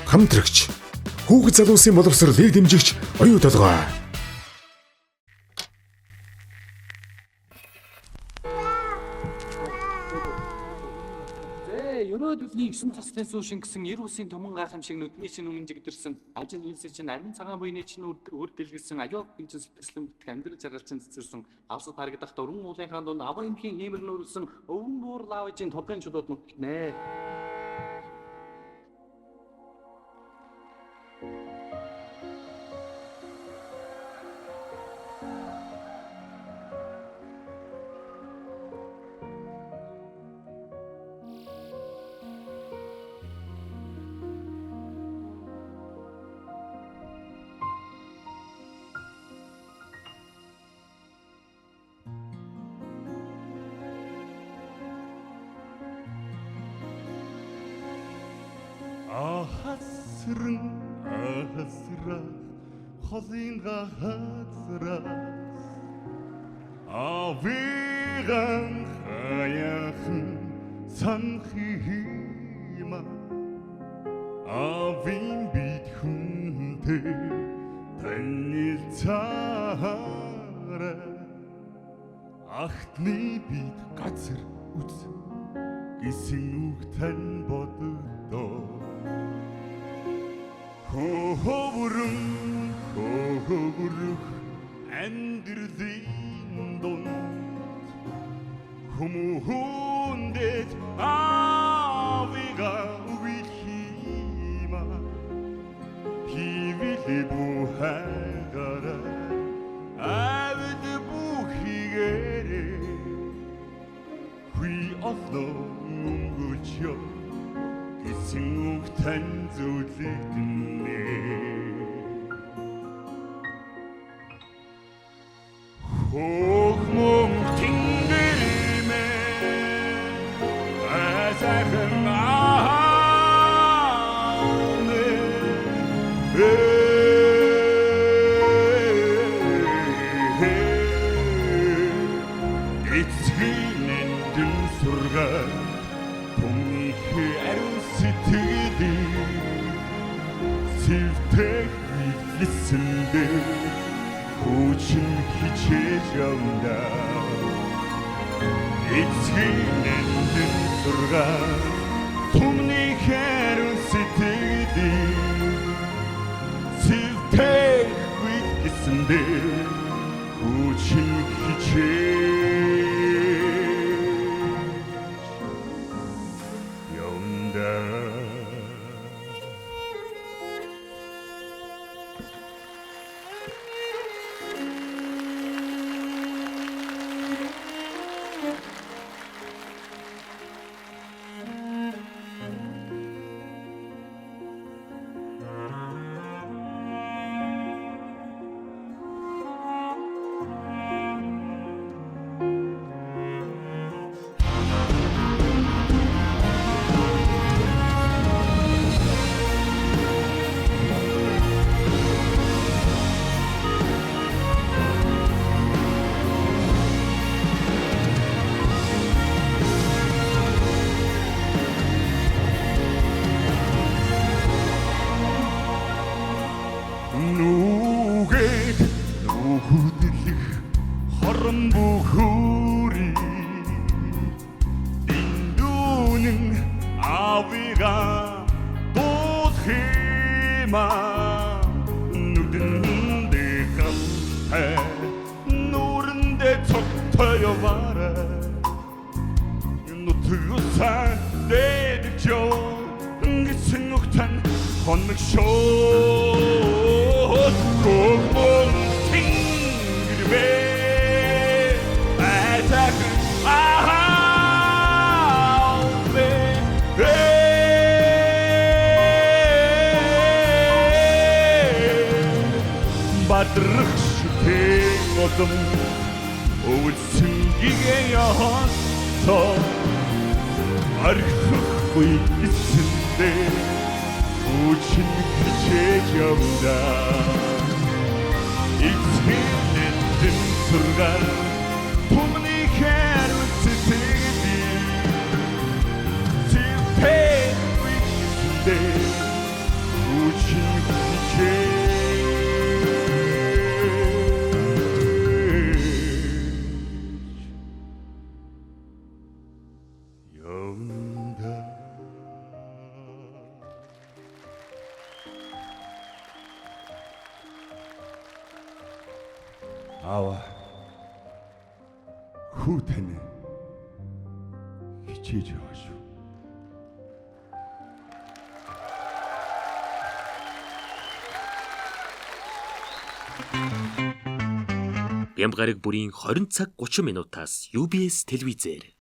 хамтрагч, хүүхэд залуусын боловсролыг дэмжигч оюу толгой. Өнөөдрийн 9 цастай суушин гэсэн 90 үсийн томон гайхамшиг нүдний шинэ үнжигдэрсэн ажил үйлсээ чинь арин цагаан буйны чинь үр дэлгэсэн аюул гинжин сэтгэлслэн амьдрал жаргалчин цэцэрсэн авсад харагдах дөрвөн уулынхаа дунд авар эмхийн иймэр нүүрсэн өвөн буур лавжийн толгойн чулууд нүгтнэ. Ahasra Hosin Gahasra Avigan Hayakhin Sankhima Avin Bithunte Tanil Tara Ahtni Bit Gatsir Uts Gisinugtan Boddo Хөвөрөх амьдралын дунд хүмүүндэд авига үхийма хивэлэ бухагара авид бухигэрэ хүй осло мөнгөчё гисэн үгтэн зүйлэгдэнэ Хохмон тингэрмэ азахан аамэ эцгийнэн дэн сургаа томих ариун сэтгэлий сэлтэх хэлсэндээ Хүчин хичээж явна эцгийнэн дэн сургаа томих ариун сэтгэлий сэлтэх хэлсэндээ хүчин хичээж явна Нүхүдлэх хорон бүхүүри диндүүнэн авига дуудахыма нүдэндээ галтай нүрэндээ цогтойвара нутгусан дэдчөө гисэн ухтан хоног шоо Хохмон тингэрмэ азахан аамэ бадрах шүтээ одон өвөлсөн гигээ яхасаа архихгүй эсэндээ Хүчин хичээж явна эцгийнэн дэн сургаа томих ариун сэтгэлий сэлтэх хэлсэндээ Аава. Хүү тань хичээж яваа шүү. Бямгараг бүрийн 20 цаг 30 минутаас UBS телевизээр